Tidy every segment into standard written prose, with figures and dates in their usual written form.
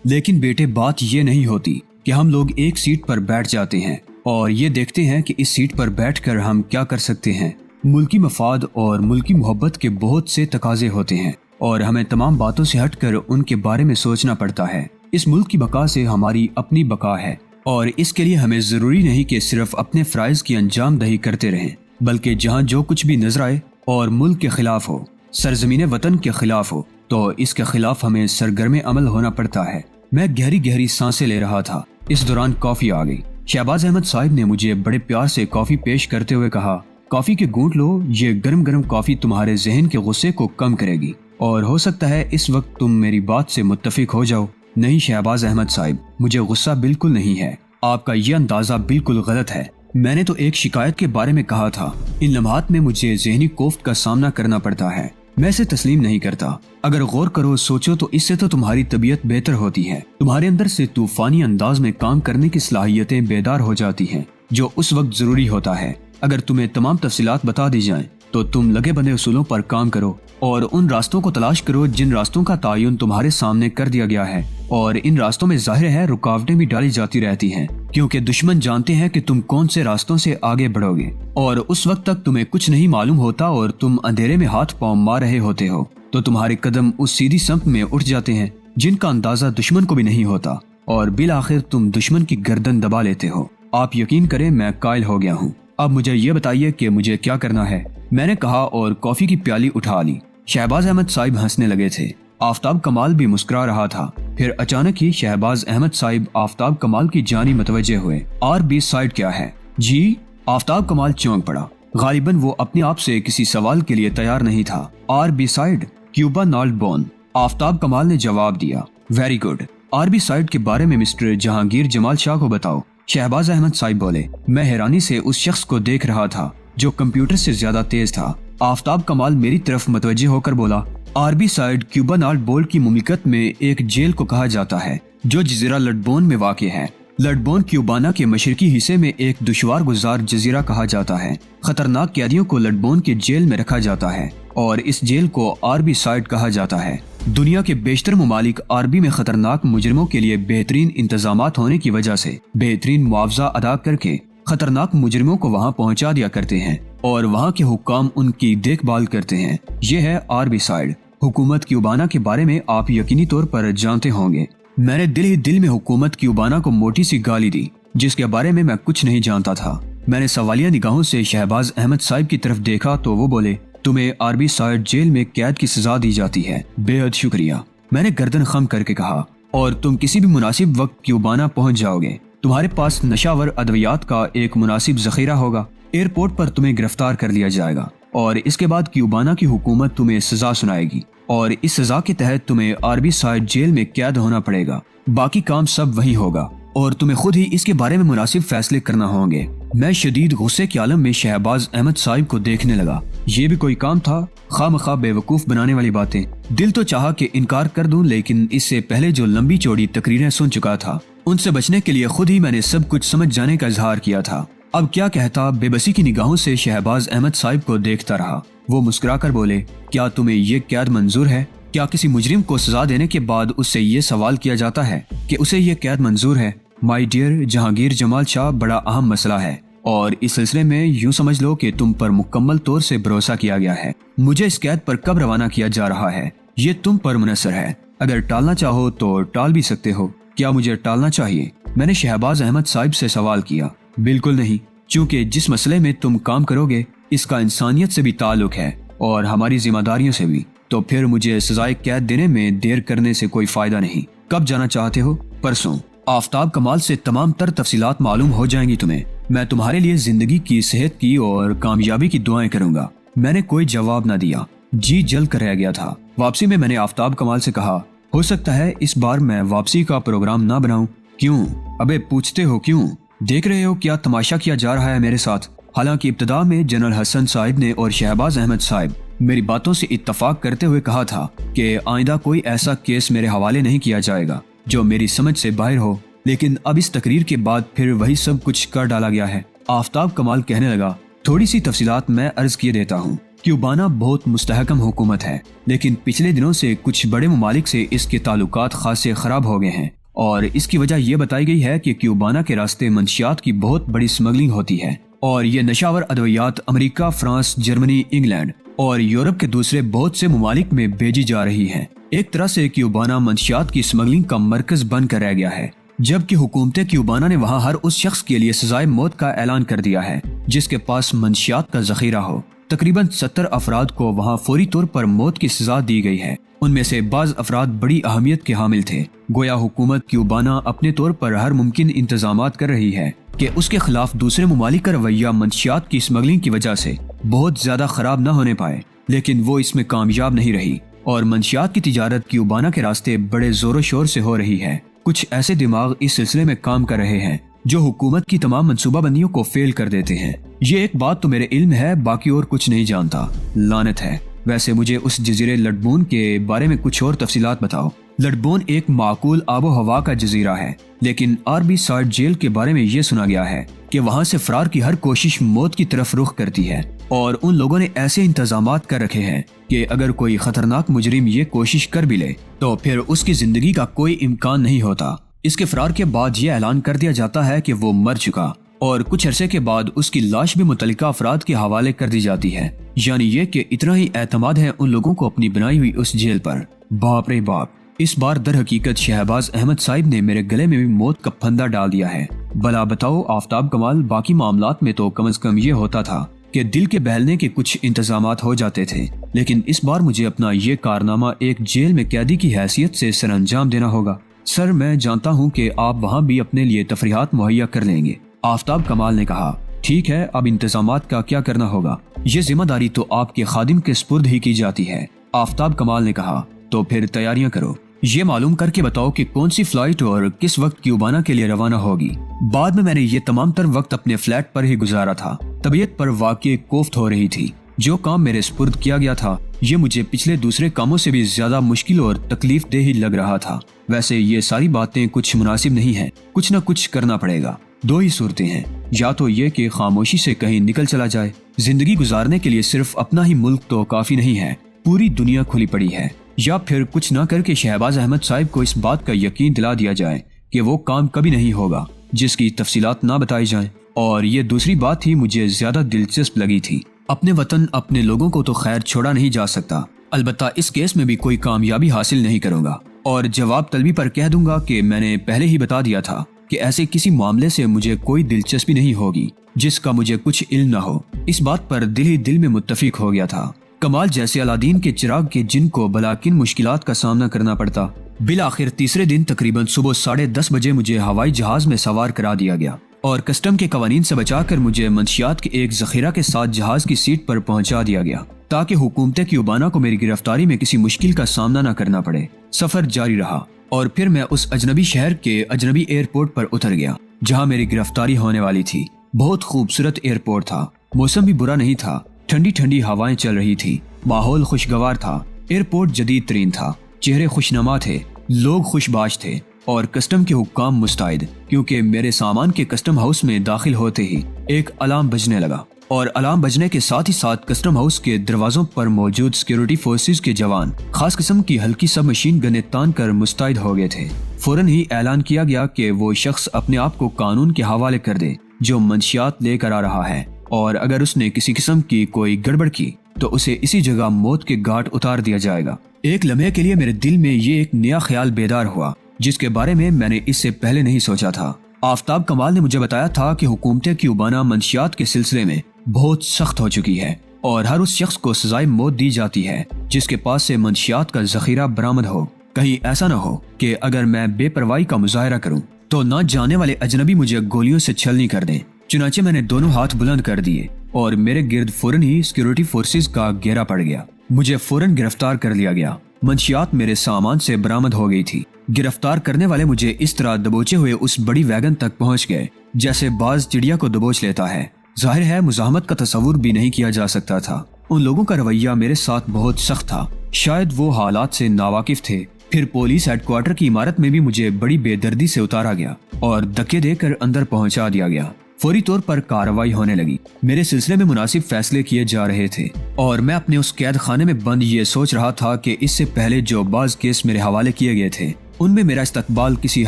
लेकिन बेटे बात ये नहीं होती कि हम लोग एक सीट पर बैठ जाते हैं और ये देखते हैं कि इस सीट पर बैठकर हम क्या कर सकते हैं। मुल्की मफाद और मुल्की मोहब्बत के बहुत से तकाजे होते हैं और हमें तमाम बातों से हटकर उनके बारे में सोचना पड़ता है। इस मुल्क की बका से हमारी अपनी बका है और इसके लिए हमें ज़रूरी नहीं कि सिर्फ अपने फ़राइज़ की अंजाम दही करते रहें, बल्कि जहाँ जो कुछ भी नजर आए और मुल्क के खिलाफ हो, सरजमीन वतन के खिलाफ हो, तो इसके खिलाफ हमें सरगर्म अमल होना पड़ता है। मैं गहरी गहरी सांसें ले रहा था। इस दौरान कॉफ़ी आ गई। शहबाज अहमद साहब ने मुझे बड़े प्यार से कॉफ़ी पेश करते हुए कहा, कॉफ़ी के घूंट लो, ये गर्म गर्म कॉफ़ी तुम्हारे जहन के गुस्से को कम करेगी और हो सकता है इस वक्त तुम मेरी बात से मुत्तफिक हो जाओ। नहीं शहबाज अहमद साहब, मुझे गुस्सा बिल्कुल नहीं है। आपका ये अंदाज़ा बिल्कुल गलत है। मैंने तो एक शिकायत के बारे में कहा था। इन लम्हात में मुझे ज़हनी कोफ्त का सामना करना पड़ता है। मैं इसे तस्लीम नहीं करता। अगर गौर करो, सोचो तो इससे तो तुम्हारी तबीयत बेहतर होती है। तुम्हारे अंदर से तूफानी अंदाज में काम करने की सलाहियतें बेदार हो जाती हैं, जो उस वक्त जरूरी होता है। अगर तुम्हें तमाम तफसीलात बता दी जाएं, तो तुम लगे बंधे उसूलों पर काम करो और उन रास्तों को तलाश करो जिन रास्तों का तायुन तुम्हारे सामने कर दिया गया है। और इन रास्तों में जाहिर है रुकावटें भी डाली जाती रहती हैं, क्योंकि दुश्मन जानते हैं कि तुम कौन से रास्तों से आगे बढ़ोगे और उस वक्त तक तुम्हें कुछ नहीं मालूम होता और तुम अंधेरे में हाथ पांव मार रहे होते हो, तो तुम्हारे कदम उस सीधी समत में उठ जाते हैं जिनका अंदाजा दुश्मन को भी नहीं होता और बिल आखिर तुम दुश्मन की गर्दन दबा लेते हो। आप यकीन करें, मैं कायल हो गया हूँ। अब मुझे ये बताइए कि मुझे क्या करना है, मैंने कहा और कॉफी की प्याली उठा ली। शहबाज अहमद साहिब हंसने लगे थे। आफ्ताब कमाल भी मुस्कुरा रहा था। फिर अचानक ही शहबाज अहमद साहिब आफ्ताब कमाल की जानी मुतवज्जे हुए। आर-बी साइड क्या है जी? आफ्ताब कमाल चौंक पड़ा। गालिबन वो अपने आप से किसी सवाल के लिए तैयार नहीं था। आर-बी साइड क्यूबा नॉल्ट बोन, आफ्ताब कमाल ने जवाब दिया। वेरी गुड, आर-बी साइड के बारे में मिस्टर जहांगीर जमाल शाह को बताओ। शहबाज अहमद साहिब बोले। मैं हैरानी से उस शख्स को देख रहा था जो कंप्यूटर से ज्यादा तेज था। आफ्ताब कमाल मेरी तरफ मुतवज्जे होकर बोला, आर-बी साइड क्यूबा नॉल्ट बोन की मुमलिकत में एक जेल को कहा जाता है जो जजीरा लटबोन में वाक़ है। लटबोन क्यूबाना के मशरकी हिस्से में एक दुश्वार गुजार जजीरा कहा जाता है। खतरनाक कैदियों को लटबोन के जेल में रखा जाता है और इस जेल को आर-बी साइड कहा जाता है। दुनिया के बेशतर मुमालिक आर-बी में खतरनाक मुजरिमों के लिए बेहतरीन इंतजामात होने की वजह से बेहतरीन मुआवजा अदा करके खतरनाक मुजरिमों को वहाँ पहुँचा दिया करते हैं और वहाँ के हुक्काम उनकी देखभाल करते हैं। ये है आर-बी साइड। हुकूमत क्यूबाना के बारे में आप यकीनी तौर पर जानते होंगे। मैंने दिल ही दिल में हुकूमत क्यूबाना को मोटी सी गाली दी, जिसके बारे में मैं कुछ नहीं जानता था। मैंने सवालिया निगाहों से शहबाज अहमद साहिब की तरफ देखा तो वो बोले, तुम्हें आर-बी साइड जेल में कैद की सजा दी जाती है। बेहद शुक्रिया, मैंने गर्दन खम करके कहा। और तुम किसी भी मुनासिब वक्त क्यूबाना पहुंच जाओगे। तुम्हारे पास नशावर अद्वियात का एक मुनासिब जखीरा होगा। एयरपोर्ट पर तुम्हें गिरफ्तार कर लिया जाएगा और इसके बाद क्यूबाना की हुकूमत तुम्हें सजा सुनाएगी और इस सजा के तहत तुम्हें आर-बी साइड जेल में कैद होना पड़ेगा। बाकी काम सब वही होगा और तुम्हें खुद ही इसके बारे में मुनासिब फैसले करना होंगे। मैं शदीद गुस्से के आलम में शहबाज अहमद साहिब को देखने लगा। ये भी कोई काम था? खामखा बेवकूफ बनाने वाली बातें। दिल तो चाहा कि इनकार कर दूं, लेकिन इससे पहले जो लंबी चौड़ी तकरीरें सुन चुका था उनसे बचने के लिए खुद ही मैंने सब कुछ समझ जाने का इजहार किया था। अब क्या कहता, बेबसी की निगाहों से शहबाज अहमद साहिब को देखता रहा। वो मुस्कुरा कर बोले, क्या तुम्हें ये कैद मंजूर है? क्या किसी मुजरिम को सजा देने के बाद उससे ये सवाल किया जाता है कि उसे ये कैद मंजूर है? माय डियर जहांगीर जमाल शाह, बड़ा अहम मसला है और इस सिलसिले में यूं समझ लो कि तुम पर मुकम्मल तौर से भरोसा किया गया है। मुझे इस कैद पर कब रवाना किया जा रहा है ये तुम पर मुनसर है। अगर टालना चाहो तो टाल भी सकते हो। क्या मुझे टालना चाहिए? मैंने शहबाज अहमद साहिब से सवाल किया। बिल्कुल नहीं, क्योंकि जिस मसले में तुम काम करोगे इसका इंसानियत से भी ताल्लुक है और हमारी जिम्मेदारियों से भी। तो फिर मुझे सजाए कैद देने में देर करने से कोई फायदा नहीं। कब जाना चाहते हो? परसों। आफ्ताब कमाल से तमाम तर तफसीलात मालूम हो जाएंगी तुम्हें। मैं तुम्हारे लिए जिंदगी की, सेहत की और कामयाबी की दुआएं करूंगा। मैंने कोई जवाब न दिया। जी जल कर रह गया था। वापसी में मैंने आफ्ताब कमाल से कहा, हो सकता है इस बार मैं वापसी का प्रोग्राम ना बनाऊं। क्यों? अबे पूछते हो क्यों? देख रहे हो क्या तमाशा किया जा रहा है मेरे साथ? हालांकि इब्तदा में जनरल हसन साहिब ने और शहबाज अहमद साहिब मेरी बातों से इत्तफाक करते हुए कहा था कि आइंदा कोई ऐसा केस मेरे हवाले नहीं किया जाएगा जो मेरी समझ से बाहर हो, लेकिन अब इस तकरीर के बाद फिर वही सब कुछ कर डाला गया है। आफ्ताब कमाल कहने लगा, थोड़ी सी तफसीलात मैं अर्ज किए देता हूँ। क्यूबाना बहुत मुस्तहकम हुकूमत है, लेकिन पिछले दिनों से कुछ बड़े ममालिक से इसके ताल्लुकात खासे खराब हो गए हैं और इसकी वजह यह बताई गई है कि क्यूबाना के रास्ते मंशियात की बहुत बड़ी स्मगलिंग होती है और ये नशावर अद्वियात अमेरिका, फ्रांस, जर्मनी, इंग्लैंड और यूरोप के दूसरे बहुत से ममालिक में भेजी जा रही है। एक तरह से क्यूबाना मंशियात की स्मगलिंग का मरकज बनकर रह गया है, जबकि हुकूमत क्यूबाना ने वहाँ हर उस शख्स के लिए सजाए मौत का ऐलान कर दिया है जिसके पास मंशियात का जखीरा हो। तकरीबन 70 अफराद को वहाँ फौरी तौर पर मौत की सजा दी गई है। उनमें से बाज अफराद बड़ी अहमियत के हामिल थे। गोया हुकूमत क्यूबाना अपने तौर पर हर मुमकिन इंतजामात कर रही है कि उसके खिलाफ दूसरे ममालिक का रवैया मंशियात की स्मगलिंग की वजह से बहुत ज्यादा खराब न होने पाए, लेकिन वो इसमें कामयाब नहीं रही और मंशियात की तिजारत क्यूबाना के रास्ते बड़े जोरों शोर से हो रही है। कुछ ऐसे दिमाग इस सिलसिले में काम कर रहे हैं जो हुकूमत की तमाम मंसूबाबंदियों को फेल कर देते हैं। ये एक बात तो मेरे इल्म है, बाकी और कुछ नहीं जानता। लानत है। वैसे मुझे उस जजीरे लडबोन के बारे में कुछ और तफसीलात बताओ। लडबोन एक माकूल आबो हवा का जजीरा है, लेकिन आरबी सार्ड जेल के बारे में ये सुना गया है कि वहाँ से फरार की हर कोशिश मौत की तरफ रुख करती है और उन लोगों ने ऐसे इंतजामात कर रखे हैं कि अगर कोई खतरनाक मुजरिम ये कोशिश कर भी ले तो फिर उसकी जिंदगी का कोई इम्कान नहीं होता। इसके फरार के बाद ये ऐलान कर दिया जाता है कि वो मर चुका और कुछ अरसे के बाद उसकी लाश भी मुतल्लिका अफराद के हवाले कर दी जाती है। यानी ये कि इतना ही एतमाद है उन लोगों को अपनी बनाई हुई उस जेल पर। बाप रे बाप। इस बार दर हकीकत शहबाज अहमद साहिब ने मेरे गले में भी मौत का फंदा डाल दिया है। भला बताओ आफ्ताब कमाल, बाकी मामलात में तो कम से कम ये होता था कि दिल के बहलने के कुछ इंतजामात हो जाते थे, लेकिन इस बार मुझे अपना ये कारनामा एक जेल में कैदी की हैसियत से सरअंजाम देना होगा। सर, मैं जानता हूँ कि आप वहाँ भी अपने लिए तफरीहात मुहैया कर लेंगे। आफ्ताब कमाल ने कहा, ठीक है, अब इंतजामात का क्या करना होगा? ये जिम्मेदारी तो आपके खादिम के स्पुर्द ही की जाती है। आफ्ताब कमाल ने कहा, तो फिर तैयारियां करो। ये मालूम करके बताओ कि कौन सी फ्लाइट और किस वक्त क्यूबाना के लिए रवाना होगी। बाद में मैंने ये तमाम तर वक्त अपने फ्लैट पर ही गुजारा था। तबीयत पर वाकई कोफ्त हो रही थी। जो काम मेरे स्पुर्द किया गया था ये मुझे पिछले दूसरे कामों से भी ज्यादा मुश्किल और तकलीफ देह ही लग रहा था। वैसे ये सारी बातें कुछ मुनासिब नहीं है, कुछ न कुछ करना पड़ेगा। दो ही सूरतें हैं, या तो ये कि खामोशी से कहीं निकल चला जाए। जिंदगी गुजारने के लिए सिर्फ अपना ही मुल्क तो काफी नहीं है, पूरी दुनिया खुली पड़ी है। या फिर कुछ न करके शहबाज अहमद साहिब को इस बात का यकीन दिला दिया जाए कि वो काम कभी नहीं होगा जिसकी तफसीलात ना बताई जाए। और ये दूसरी बात ही मुझे ज्यादा दिलचस्प लगी थी। अपने वतन, अपने लोगों को तो खैर छोड़ा नहीं जा सकता, अलबत्ता इस केस में भी कोई कामयाबी हासिल नहीं करूंगा और जवाब तलबी पर कह दूंगा कि मैंने पहले ही बता दिया था कि ऐसे किसी मामले से मुझे कोई दिलचस्पी नहीं होगी जिसका मुझे कुछ इल्म न हो। इस बात पर दिल ही दिल में मुत्तफिक हो गया था। कमाल जैसे अलादीन के चिराग के जिनको भला किन मुश्किलात का सामना करना पड़ता। बिल आखिर तीसरे दिन तकरीबन सुबह 10:30 बजे मुझे हवाई जहाज में सवार करा दिया गया और कस्टम के कवानीन से बचाकर मुझे मंशियात के एक जखीरा के साथ जहाज की सीट पर पहुंचा दिया गया ताकि हुकूमत क्यूबाना को मेरी गिरफ्तारी में किसी मुश्किल का सामना न करना पड़े। सफर जारी रहा और फिर मैं उस अजनबी शहर के अजनबी एयरपोर्ट पर उतर गया जहां मेरी गिरफ्तारी होने वाली थी। बहुत खूबसूरत एयरपोर्ट था, मौसम भी बुरा नहीं था, ठंडी ठंडी हवाएं चल रही थी, माहौल खुशगवार था, एयरपोर्ट जदीद तरीन था, चेहरे खुशनुमा थे, लोग खुशबाश थे और कस्टम के हुक्काम मुस्तैद, क्योंकि मेरे सामान के कस्टम हाउस में दाखिल होते ही एक अलार्म बजने लगा और अलार्म बजने के साथ ही साथ कस्टम हाउस के दरवाजों पर मौजूद सिक्योरिटी फोर्सेस के जवान खास किस्म की हल्की सब मशीन गनें तान कर मुस्तैद हो गए थे। फौरन ही ऐलान किया गया कि वो शख्स अपने आप को कानून के हवाले कर दे जो मंशियात लेकर आ रहा है और अगर उसने किसी किस्म की कोई गड़बड़ की तो उसे इसी जगह मौत के घाट उतार दिया जाएगा। एक लम्हे के लिए मेरे दिल में ये एक नया ख्याल बेदार हुआ जिसके बारे में मैंने इससे पहले नहीं सोचा था। आफ्ताब कमाल ने मुझे बताया था कि हुकूमत क्यूबाना मंशियात के सिलसिले में बहुत सख्त हो चुकी है और हर उस शख्स को सजाए मौत दी जाती है जिसके पास से मंशियात का जखीरा बरामद हो। कहीं ऐसा न हो कि अगर मैं बेपरवाही का मुजाहरा करूं तो न जाने वाले अजनबी मुझे गोलियों से छलनी कर दें। चुनाचे मैंने दोनों हाथ बुलंद कर दिए और मेरे गिर्द फौरन ही सिक्योरिटी फोर्सेस का घेरा पड़ गया। मुझे फौरन गिरफ्तार कर लिया गया। मंशियात मेरे सामान से बरामद हो गई थी। गिरफ्तार करने वाले मुझे इस तरह दबोचे हुए उस बड़ी वैगन तक पहुंच गए जैसे बाज चिड़िया को दबोच लेता है। जाहिर है मुजाहमत का तस्वुर भी नहीं किया जा सकता था। उन लोगों का रवैया मेरे साथ बहुत सख्त था। शायद वो हालात से नावाकिफ थे। फिर पुलिस हेडक्वार्टर की इमारत में भी मुझे बड़ी बेदर्दी से उतारा गया और धक्के देकर अंदर पहुंचा दिया गया। فوری طور پر کارروائی ہونے لگی۔ میرے سلسلے میں مناسب فیصلے کیے جا رہے تھے اور میں اپنے اس قید خانے میں بند یہ سوچ رہا تھا کہ اس سے پہلے جو بعض کیس میرے حوالے کیے گئے تھے ان میں میرا استقبال کسی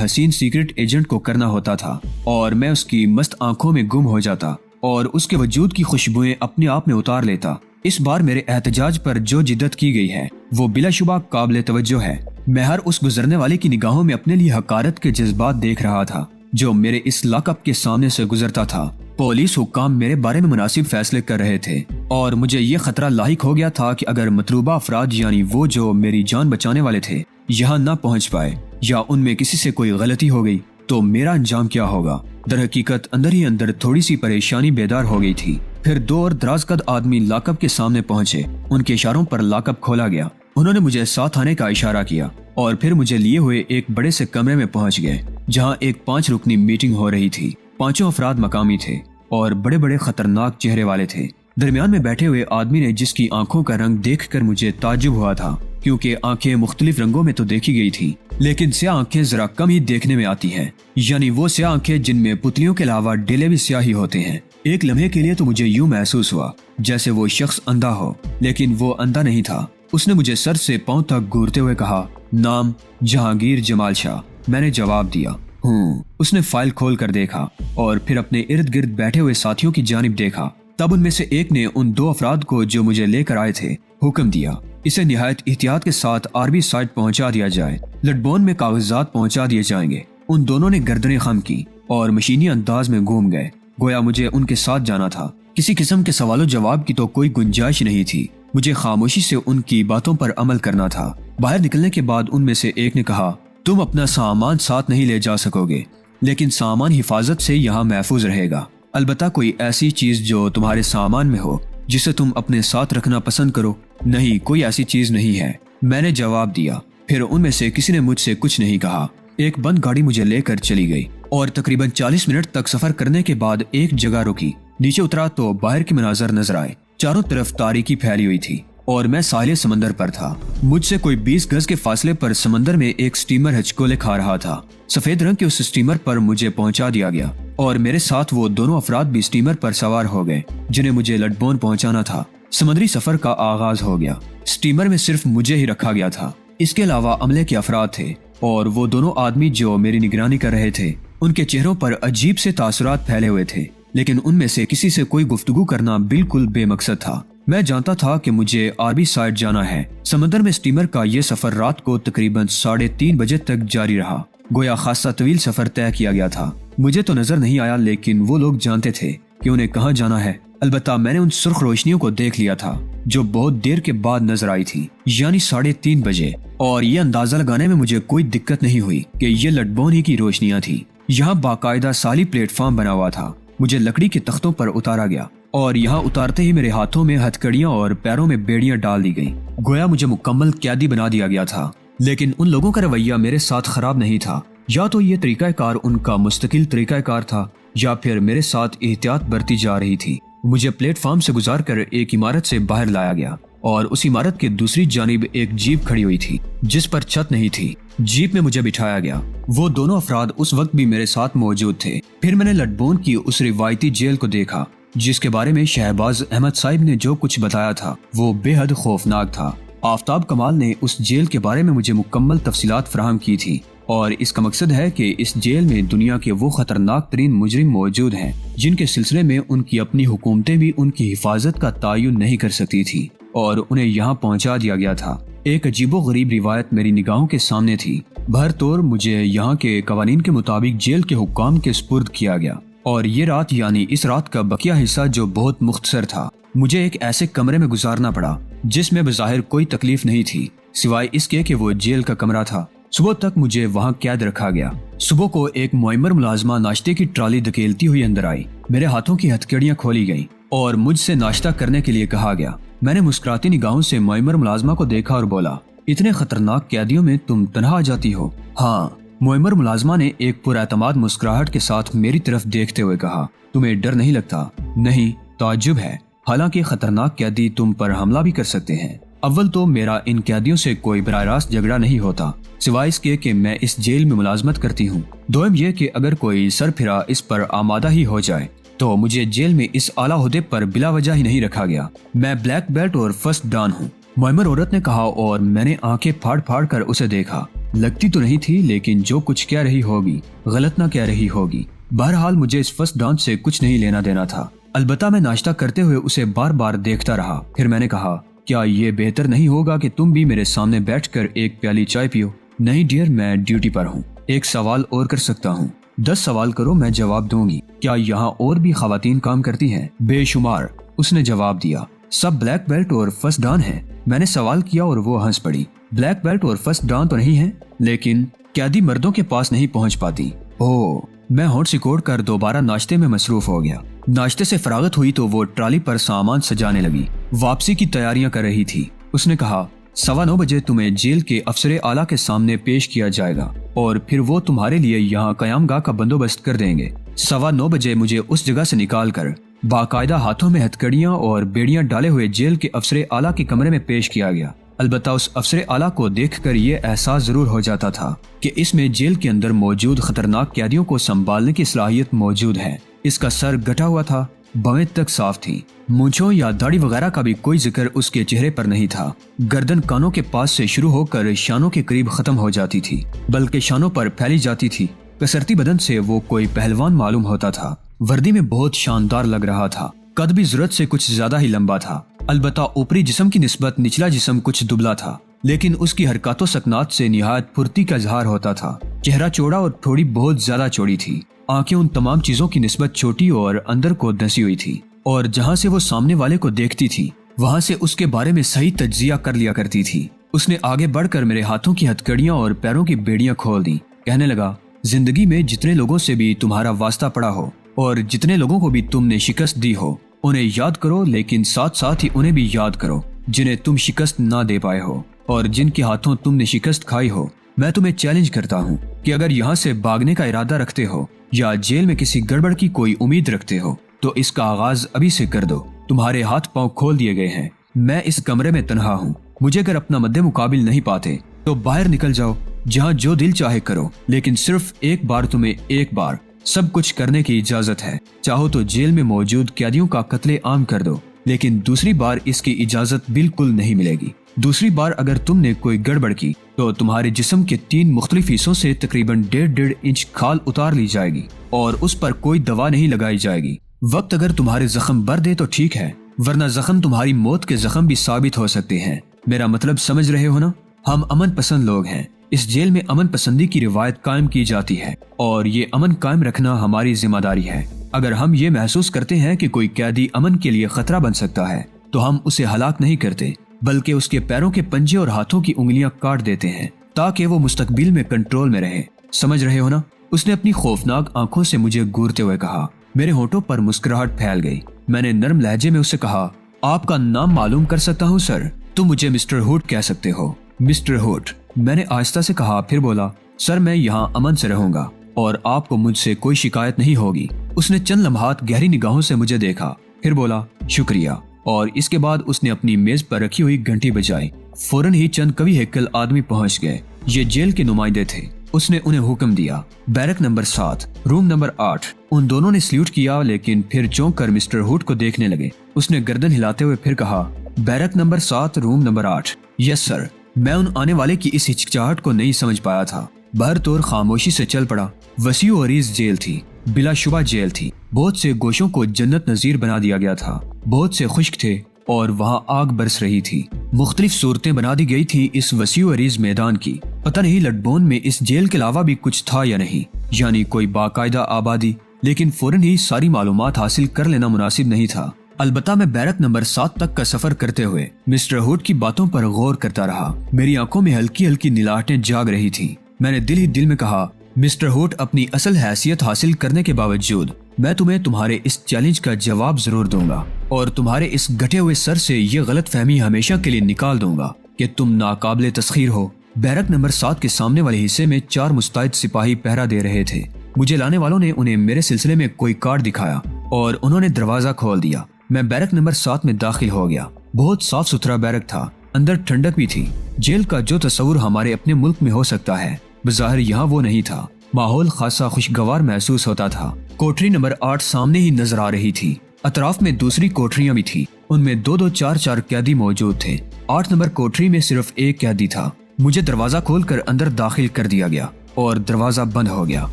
حسین سیکرٹ ایجنٹ کو کرنا ہوتا تھا اور میں اس کی مست آنکھوں میں گم ہو جاتا اور اس کے وجود کی خوشبوئیں اپنے آپ میں اتار لیتا۔ اس بار میرے احتجاج پر جو جدت کی گئی ہے وہ بلا شبہ قابل توجہ ہے۔ میں ہر اس گزرنے والے کی نگاہوں میں اپنے لیے حقارت کے جذبات دیکھ رہا تھا جو میرے اس لاک اپ کے سامنے سے گزرتا تھا۔ پولیس حکام میرے بارے میں مناسب فیصلے کر رہے تھے اور مجھے یہ خطرہ لاحق ہو گیا تھا کہ اگر مطلوبہ افراد یعنی وہ جو میری جان بچانے والے تھے یہاں نہ پہنچ پائے یا ان میں کسی سے کوئی غلطی ہو گئی تو میرا انجام کیا ہوگا۔ در حقیقت اندر ہی اندر تھوڑی سی پریشانی بیدار ہو گئی تھی۔ پھر دو اور دراز قد آدمی لاک اپ کے سامنے پہنچے۔ ان کے اشاروں پر لاک اپ کھولا گیا۔ انہوں نے مجھے ساتھ آنے کا اشارہ کیا اور پھر مجھے لیے ہوئے ایک بڑے سے کمرے میں پہنچ گئے جہاں ایک 5 رکنی میٹنگ ہو رہی تھی۔ 5 افراد مقامی تھے اور بڑے بڑے خطرناک چہرے والے تھے۔ درمیان میں بیٹھے ہوئے آدمی نے جس کی آنکھوں کا رنگ دیکھ کر مجھے تعجب ہوا تھا کیونکہ آنکھیں مختلف رنگوں میں تو دیکھی گئی تھی لیکن سیاہ آنکھیں ذرا کم ہی دیکھنے میں آتی ہیں، یعنی وہ سیاہ آنکھیں جن میں پتلیوں کے علاوہ ڈیلے بھی سیاہ ہی ہوتے ہیں۔ ایک لمحے کے لیے تو مجھے یوں محسوس ہوا جیسے وہ شخص اندھا ہو، لیکن وہ اندھا نہیں تھا۔ اس نے مجھے سر سے پاؤں تک گورتے ہوئے کہا، نام جہانگیر جمال شاہ۔ میں نے جواب دیا، ہوں۔ اس نے فائل کھول کر دیکھا اور پھر اپنے ارد گرد بیٹھے ہوئے ساتھیوں کی جانب دیکھا۔ تب ان میں سے ایک نے ان 2 افراد کو جو مجھے لے کر آئے تھے حکم دیا اسے نہایت احتیاط کے ساتھ آربی سائٹ پہنچا دیا جائے، لڈبون میں کاغذات پہنچا دیے جائیں گے۔ ان دونوں نے گردنیں خم کی اور مشینی انداز میں گھوم گئے گویا مجھے ان کے ساتھ جانا تھا۔ کسی قسم کے سوال و جواب کی تو کوئی گنجائش نہیں تھی، مجھے خاموشی سے ان کی باتوں پر عمل کرنا تھا۔ باہر نکلنے کے بعد ان میں سے ایک نے کہا، تم اپنا سامان ساتھ نہیں لے جا سکو گے لیکن سامان حفاظت سے یہاں محفوظ رہے گا، البتہ کوئی ایسی چیز جو تمہارے سامان میں ہو جسے تم اپنے ساتھ رکھنا پسند کرو۔ نہیں، کوئی ایسی چیز نہیں ہے، میں نے جواب دیا۔ پھر ان میں سے کسی نے مجھ سے کچھ نہیں کہا۔ ایک بند گاڑی مجھے لے کر چلی گئی اور تقریباً 40 منٹ تک سفر کرنے کے بعد ایک جگہ رکی۔ نیچے اترا تو باہر کے مناظر نظر آئے۔ چاروں طرف تاریکی پھیلی ہوئی تھی اور میں ساحل سمندر پر تھا۔ مجھ سے کوئی 20 گز کے فاصلے پر سمندر میں ایک سٹیمر ہچکولے کھا رہا تھا۔ سفید رنگ کے اس سٹیمر پر مجھے پہنچا دیا گیا اور میرے ساتھ وہ دونوں افراد بھی سٹیمر پر سوار ہو گئے جنہیں مجھے لڈبون پہنچانا تھا۔ سمندری سفر کا آغاز ہو گیا۔ سٹیمر میں صرف مجھے ہی رکھا گیا تھا، اس کے علاوہ عملے کے افراد تھے اور وہ دونوں آدمی جو میری نگرانی کر رہے تھے ان کے چہروں پر عجیب سے تاثرات پھیلے ہوئے تھے، لیکن ان میں سے کسی سے کوئی گفتگو کرنا بالکل بے مقصد تھا۔ میں جانتا تھا کہ مجھے آربی سائٹ جانا ہے۔ سمندر میں سٹیمر کا یہ سفر رات کو تقریباً 3:30 بجے تک جاری رہا، گویا خاصا طویل سفر طے کیا گیا تھا۔ مجھے تو نظر نہیں آیا لیکن وہ لوگ جانتے تھے کہ انہیں کہاں جانا ہے۔ البتہ میں نے ان سرخ روشنیوں کو دیکھ لیا تھا جو بہت دیر کے بعد نظر آئی تھی، یعنی 3:30 بجے، اور یہ اندازہ لگانے میں مجھے کوئی دقت نہیں ہوئی کہ یہ لڈبون ہی کی روشنیاں تھیں۔ یہاں باقاعدہ سالی پلیٹ فارم بنا ہوا تھا۔ مجھے لکڑی کے تختوں پر اتارا گیا اور یہاں اتارتے ہی میرے ہاتھوں میں ہتھکڑیاں اور پیروں میں بیڑیاں ڈال دی گئیں، گویا مجھے مکمل قیدی بنا دیا گیا تھا۔ لیکن ان لوگوں کا رویہ میرے ساتھ خراب نہیں تھا۔ یا تو یہ طریقہ کار ان کا مستقل طریقہ کار تھا یا پھر میرے ساتھ احتیاط برتی جا رہی تھی۔ مجھے پلیٹ فارم سے گزار کر ایک عمارت سے باہر لایا گیا اور اس عمارت کے دوسری جانب ایک جیپ کھڑی ہوئی تھی جس پر چھت نہیں تھی۔ جیپ میں مجھے بٹھایا گیا۔ وہ دونوں افراد اس وقت بھی میرے ساتھ موجود تھے۔ پھر میں نے لڈبون کی اس روایتی جیل کو دیکھا جس کے بارے میں شہباز احمد صاحب نے جو کچھ بتایا تھا وہ بے حد خوفناک تھا۔ آفتاب کمال نے اس جیل کے بارے میں مجھے مکمل تفصیلات فراہم کی تھی اور اس کا مقصد ہے کہ اس جیل میں دنیا کے وہ خطرناک ترین مجرم موجود ہیں جن کے سلسلے میں ان کی اپنی حکومتیں بھی ان کی حفاظت کا تعین نہیں کر سکتی تھی اور انہیں یہاں پہنچا دیا گیا تھا۔ ایک عجیب و غریب روایت میری نگاہوں کے سامنے تھی۔ بہرطور مجھے یہاں کے قوانین کے مطابق جیل کے حکام کے سپرد کیا گیا اور یہ رات یعنی اس رات کا بقیہ حصہ جو بہت مختصر تھا مجھے ایک ایسے کمرے میں گزارنا پڑا جس میں بظاہر کوئی تکلیف نہیں تھی سوائے اس کے کہ وہ جیل کا کمرہ تھا۔ صبح تک مجھے وہاں قید رکھا گیا۔ صبح کو ایک معمر ملازمہ ناشتے کی ٹرالی دھکیلتی ہوئی اندر آئی۔ میرے ہاتھوں کی ہتھکڑیاں کھولی گئیں اور مجھ سے ناشتہ کرنے کے لیے کہا گیا۔ میں نے مسکراتی نگاہوں سے معمر ملازمہ کو دیکھا اور بولا، اتنے خطرناک قیدیوں میں تم تنہا آ جاتی ہو؟ ہاں۔ معمر ملازمہ نے ایک پر اعتماد مسکراہٹ کے ساتھ میری طرف دیکھتے ہوئے کہا، تمہیں ڈر نہیں لگتا؟ نہیں، تعجب ہے، حالانکہ خطرناک قیدی تم پر حملہ بھی کر سکتے ہیں۔ اول تو میرا ان قیدیوں سے کوئی براہ راست جھگڑا نہیں ہوتا سوائے اس کے کہ میں اس جیل میں ملازمت کرتی ہوں۔ دوم یہ کہ اگر کوئی سر پھرا اس پر آمادہ ہی ہو جائے तो मुझे जेल में इस आला ओहदे पर बिला वजह ही नहीं रखा गया। मैं ब्लैक बेल्ट और फर्स्ट डान हूँ, मुअम्मर औरत ने कहा और मैंने आंखें फाड़ फाड़ कर उसे देखा। लगती तो नहीं थी, लेकिन जो कुछ कह रही होगी गलत ना कह रही होगी। बहरहाल मुझे इस फर्स्ट डांस से कुछ नहीं लेना देना था। अलबत्ता मैं नाश्ता करते हुए उसे बार बार देखता रहा। फिर मैंने कहा, क्या ये बेहतर नहीं होगा कि तुम भी मेरे सामने बैठकर एक प्याली चाय पियो? नहीं डियर, मैं ड्यूटी पर हूँ। एक सवाल और कर सकता हूँ? 10 सवाल करो, मैं जवाब दूंगी। क्या यहाँ और भी खवातीन काम करती हैं? बेशुमार, उसने जवाब दिया। सब ब्लैक बेल्ट और फर्स्ट डान हैं। मैंने सवाल किया और वो हंस पड़ी। ब्लैक बेल्ट और फर्स्ट डान तो नहीं है, लेकिन कैदी मर्दों के पास नहीं पहुंच पाती। ओह, मैं होंठ सिकोड़ कर दोबारा नाश्ते में मसरूफ हो गया। नाश्ते से फरागत हुई तो वो ट्राली पर सामान सजाने लगी, वापसी की तैयारियां कर रही थी। उसने कहा, 9:15 बजे तुम्हें जेल के अफसर आला के सामने पेश किया जाएगा और फिर वो तुम्हारे लिए यहाँ कयामगाह का बंदोबस्त कर देंगे। 9:15 बजे मुझे उस जगह से निकाल कर बाकायदा हाथों में हथकड़ियां और बेड़ियां डाले हुए जेल के अफसर आला के कमरे में पेश किया गया। अलबत्ता उस अफसर आला को देखकर ये एहसास जरूर हो जाता था कि इसमें जेल के अंदर मौजूद खतरनाक कैदियों को संभालने की सलाहियत मौजूद है। इसका सर गटा हुआ था, भवें तक साफ थी, मूंछों या दाढ़ी वगैरह का भी कोई जिक्र उसके चेहरे पर नहीं था। गर्दन कानों के पास से शुरू होकर शानों के करीब खत्म हो जाती थी, बल्कि शानों पर फैली जाती थी। कसरती बदन से वो कोई पहलवान मालूम होता था। वर्दी में बहुत शानदार लग रहा था। कद भी जरूरत से कुछ ज्यादा ही लंबा था। अलबत्ता ऊपरी जिस्म की निस्बत निचला जिस्म कुछ दुबला था, लेकिन उसकी हरकतों सकनात से निहायत फुर्ती का इजहार होता था। चेहरा चौड़ा और थोड़ी बहुत ज्यादा चौड़ी थी। आंखें उन तमाम चीजों की निस्बत छोटी और अंदर को धंसी हुई थी, और जहाँ से वो सामने वाले को देखती थी वहाँ से उसके बारे में सही तज्जिया कर लिया करती थी। उसने आगे बढ़कर मेरे हाथों की हथकड़ियां और पैरों की बेड़ियां खोल दी। कहने लगा, जिंदगी में जितने लोगों से भी तुम्हारा वास्ता पड़ा हो और जितने लोगों को भी तुमने शिकस्त दी हो, उन्हें याद करो, लेकिन साथ साथ ही उन्हें भी याद करो जिन्हें तुम शिकस्त ना दे पाए हो और जिनके हाथों तुमने शिकस्त खाई हो। मैं तुम्हें चैलेंज करता हूँ कि अगर यहाँ से भागने का इरादा रखते हो या जेल में किसी गड़बड़ की कोई उम्मीद रखते हो तो इसका आगाज अभी से कर दो। तुम्हारे हाथ पांव खोल दिए गए हैं। मैं इस कमरे में तन्हा हूँ। मुझे अगर अपना मद्दे मुकाबिल नहीं पाते तो बाहर निकल जाओ, जहाँ जो दिल चाहे करो, लेकिन सिर्फ एक बार तुम्हें एक बार सब कुछ करने की इजाजत है। चाहो तो जेल में मौजूद कैदियों का कत्ले आम कर दो, लेकिन दूसरी बार इसकी इजाजत बिल्कुल नहीं मिलेगी। दूसरी बार अगर तुमने कोई गड़बड़ की तो तुम्हारे जिस्म के 3 मुख्तलिफ हिस्सों से तकरीबन 1.5 इंच खाल उतार ली जाएगी और उस पर कोई दवा नहीं लगाई जाएगी। वक्त अगर तुम्हारे जख्म भर दे तो ठीक है, वरना जख्म तुम्हारी मौत के जख्म भी साबित हो सकते हैं। मेरा मतलब समझ रहे हो ना? हम अमन पसंद लोग हैं। इस जेल में अमन पसंदी की रिवायत कायम की जाती है और ये अमन कायम रखना हमारी जिम्मेदारी है। अगर हम ये महसूस करते हैं कि कोई कैदी अमन के लिए खतरा बन सकता है तो हम उसे हलाक नहीं करते, बल्कि उसके पैरों के पंजे और हाथों की उंगलियां काट देते हैं ताकि वो मुस्तकबिल में कंट्रोल में रहे। समझ रहे हो ना? उसने अपनी खौफनाक आंखों से मुझे घूरते हुए कहा। मेरे होठों पर मुस्कुराहट फैल गई। मैंने नरम लहजे में उससे कहा, आपका नाम मालूम कर सकता हूँ सर? तुम मुझे मिस्टर हुड कह सकते हो। मिस्टर हुड, मैंने आहिस्ता से कहा। फिर बोला, सर मैं यहाँ अमन से रहूंगा और आपको मुझसे कोई शिकायत नहीं होगी। उसने चंद लम्हात गहरी निगाहों से मुझे देखा, फिर बोला शुक्रिया, और इसके बाद उसने अपनी मेज पर रखी हुई घंटी बजाई। फौरन ही चंद कवि हैकल आदमी पहुंच गए। ये जेल के नुमाइंदे थे। उसने उन्हें हुक्म दिया, बैरक नंबर 7, रूम नंबर 8। उन दोनों ने सल्यूट किया, लेकिन फिर चौंक कर मिस्टर हुड को देखने लगे। उसने गर्दन हिलाते हुए फिर कहा, barrack number 7, room number 8। Yes sir. मैं उन आने वाले की इस हिचकिचाहट को नहीं समझ पाया था। बहरतौर खामोशी से चल पड़ा। वसी और अरीज जेल थी, बिलाशुबा जेल थी। बहुत से गोशों को जन्नत नजीर बना दिया गया था। बहुत से खुश्क थे और वहाँ आग बरस रही थी। मुख्तलिफ सूरतें बना दी गई थी इस वसी और अरीज मैदान की। पता नहीं लटबोन में इस जेल के अलावा भी कुछ था या नहीं, यानी कोई बाकायदा आबादी, लेकिन फौरन ही सारी मालूमात हासिल कर लेना मुनासिब नहीं था। अलबत्ता मैं बैरक नंबर 7 तक का सफर करते हुए मिस्टर हुड की बातों पर गौर करता रहा। मेरी आंखों में हल्की हल्की निलाहटें जाग रही थी। मैंने दिल ही दिल में कहा, मिस्टर हुड, अपनी असल हैसियत हासिल करने के बावजूद मैं तुम्हें तुम्हारे इस चैलेंज का जवाब जरूर दूंगा और तुम्हारे इस घटे हुए सर से ये गलत फहमी हमेशा के लिए निकाल दूंगा कि तुम नाकाबिले तस्खीर हो। बैरक नंबर 7 के सामने वाले हिस्से में 4 मुस्तैद सिपाही पहरा दे रहे थे। मुझे लाने वालों ने उन्हें मेरे सिलसिले में कोई कार्ड दिखाया और उन्होंने दरवाजा खोल दिया। मैं बैरक नंबर 7 में दाखिल हो गया। बहुत साफ सुथरा बैरक था, अंदर ठंडक भी थी। जेल का जो तस्वुर हमारे अपने मुल्क में हो सकता है, बज़ाहिर यहाँ वो नहीं था। माहौल खासा खुशगवार महसूस होता था। कोठरी नंबर 8 सामने ही नजर आ रही थी। अतराफ में दूसरी कोठरियां भी थी, उनमें 2-2, 4-4 कैदी मौजूद थे। 8 नंबर कोठरी में सिर्फ एक कैदी था। मुझे दरवाजा खोलकर अंदर दाखिल कर दिया गया और दरवाजा बंद हो गया।